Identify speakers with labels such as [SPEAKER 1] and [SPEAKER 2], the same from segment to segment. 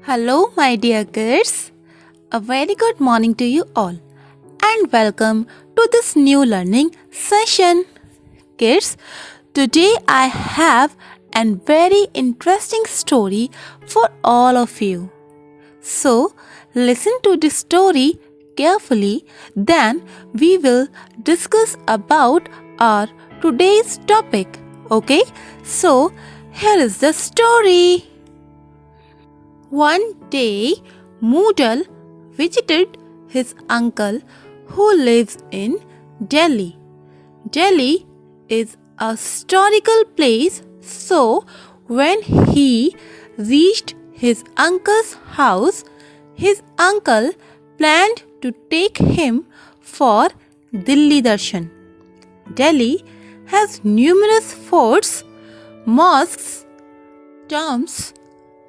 [SPEAKER 1] Hello, my dear kids. A very good morning to you all, and welcome to this new learning session. Kids, today I have a very interesting story for all of you. So, listen to the story carefully, then we will discuss about our today's topic. Okay? So, here is the story. One day, Moodle visited his uncle who lives in Delhi. Delhi is a historical place, so when he reached his uncle's house, his uncle planned to take him for Dilli Darshan. Delhi has numerous forts, mosques, tombs,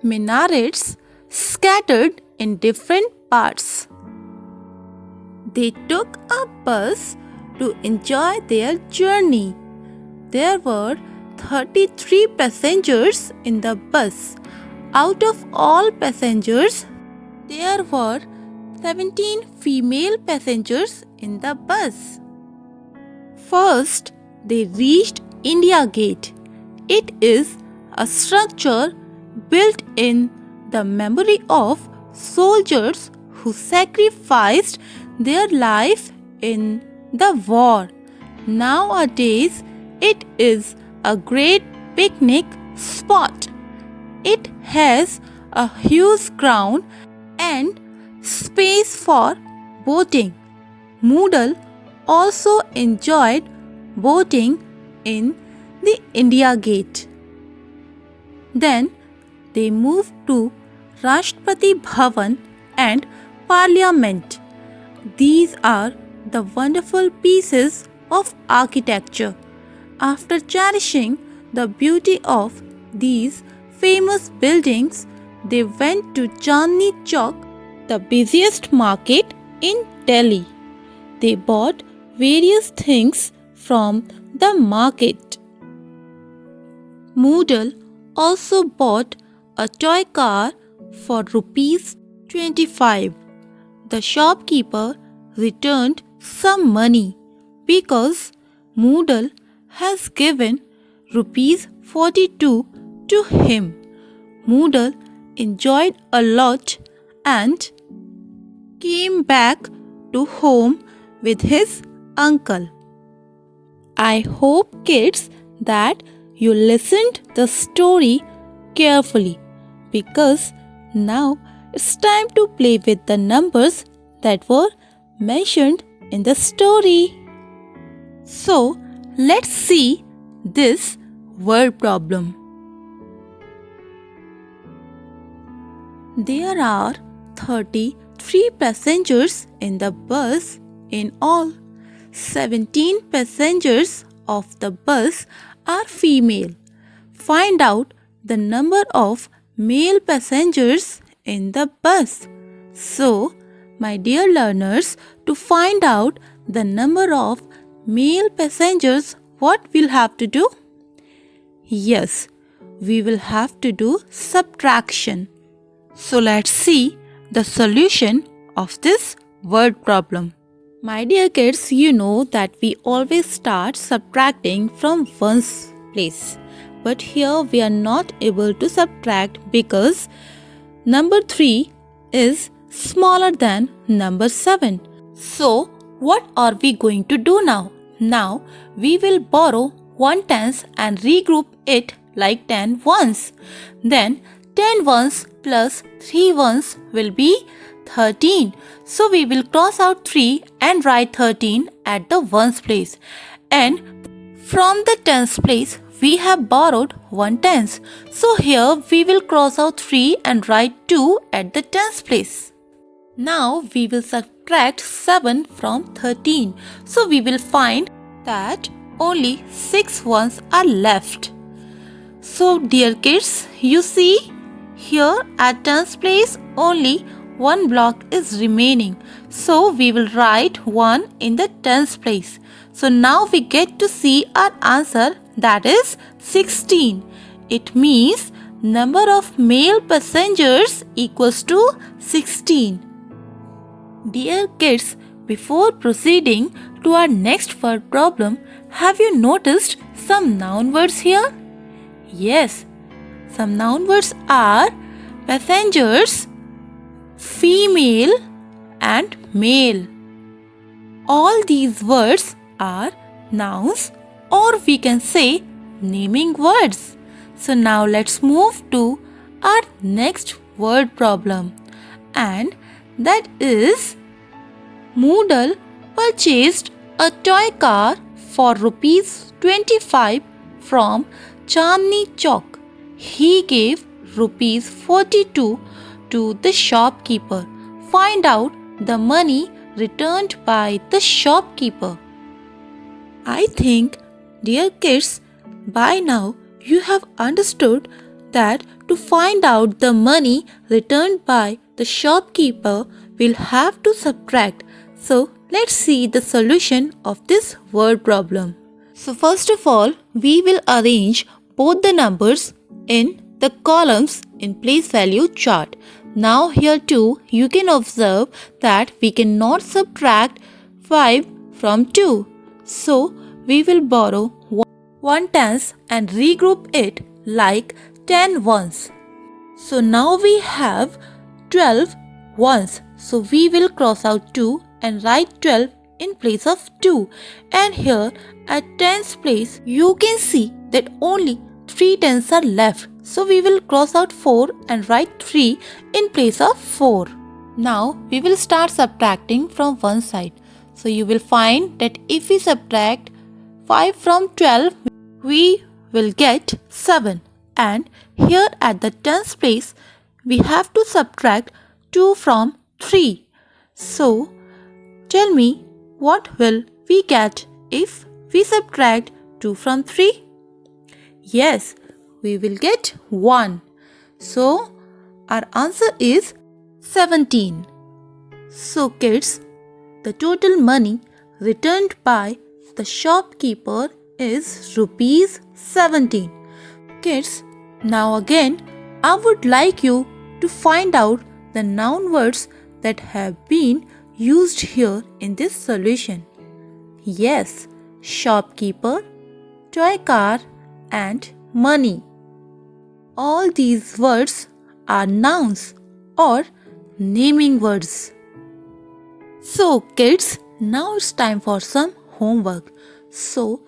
[SPEAKER 1] minarets scattered in different parts. They took a bus to enjoy their journey. There were 33 passengers in the bus. Out of all passengers, there were 17 female passengers in the bus. First, they reached India Gate. It is a structure built in the memory of soldiers who sacrificed their life in the war. Nowadays, it is a great picnic spot. It has a huge ground and space for boating. Moodle also enjoyed boating in the India Gate. Then they moved to Rashtrapati Bhavan and Parliament. These are the wonderful pieces of architecture. After cherishing the beauty of these famous buildings, they went to Chandni Chowk, the busiest market in Delhi. They bought various things from the market. Moodle also bought a toy car for rupees 25. The shopkeeper returned some money because Moodle has given rupees 42 to him. Moodle enjoyed a lot and came back to home with his uncle. I hope, kids, that you listened the story carefully, because now it's time to play with the numbers that were mentioned in the story. So, let's see this word problem. There are 33 passengers in the bus in all. 17 passengers of the bus are female. Find out the number of male passengers in the bus. So, my dear learners, to find out the number of male passengers, what we'll have to do? Yes, we will have to do subtraction. So, let's see the solution of this word problem. My dear kids, you know that we always start subtracting from one's place. But here we are not able to subtract because number 3 is smaller than number 7. So, what are we going to do now? Now, we will borrow 1 tens and regroup it like 10 ones. Then, 10 ones plus 3 ones will be 13. So, we will cross out 3 and write 13 at the ones place. And from the tens place, we have borrowed 1 tens. So here we will cross out 3 and write 2 at the tens place. Now we will subtract 7 from 13. So we will find that only 6 ones are left. So dear kids, you see here at tens place only 1 block is remaining. So we will write 1 in the tens place. So now we get to see our answer, that is 16. It means number of male passengers equals to 16. Dear kids, before proceeding to our next word problem, have you noticed some noun words here? Yes, some noun words are passengers, female and male. All these words are nouns, or we can say naming words. So now let's move to our next word problem, and that is Moodle purchased a toy car for rupees 25 from Chandni Chowk. He gave rupees 42 to the shopkeeper. Find out the money returned by the shopkeeper. I think, dear kids, by now you have understood that to find out the money returned by the shopkeeper, we'll have to subtract. So let's see the solution of this word problem. So first of all, we will arrange both the numbers in the columns in place value chart. Now here too, you can observe that we cannot subtract 5 from 2. So we will borrow 1 tens and regroup it like 10 ones. So now we have 12 ones. So we will cross out 2 and write 12 in place of 2. And here at tens place, you can see that only 3 tens are left. So we will cross out 4 and write 3 in place of 4. Now we will start subtracting from one side. So you will find that if we subtract 5 from 12, we will get 7. And here at the tens place, we have to subtract 2 from 3. So tell me, what will we get if we subtract 2 from 3? Yes, we will get 1. So our answer is 17. So kids, the total money returned by the shopkeeper is rupees 17. Kids, now again I would like you to find out the noun words that have been used here in this solution. Yes, shopkeeper, toy car and money. All these words are nouns or naming words. So kids, now it's time for some homework. So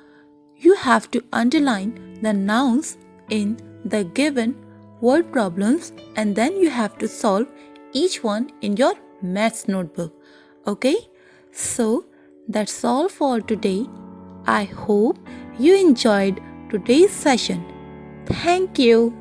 [SPEAKER 1] you have to underline the nouns in the given word problems and then you have to solve each one in your maths notebook. Okay? So that's all for today. I hope you enjoyed today's session. Thank you.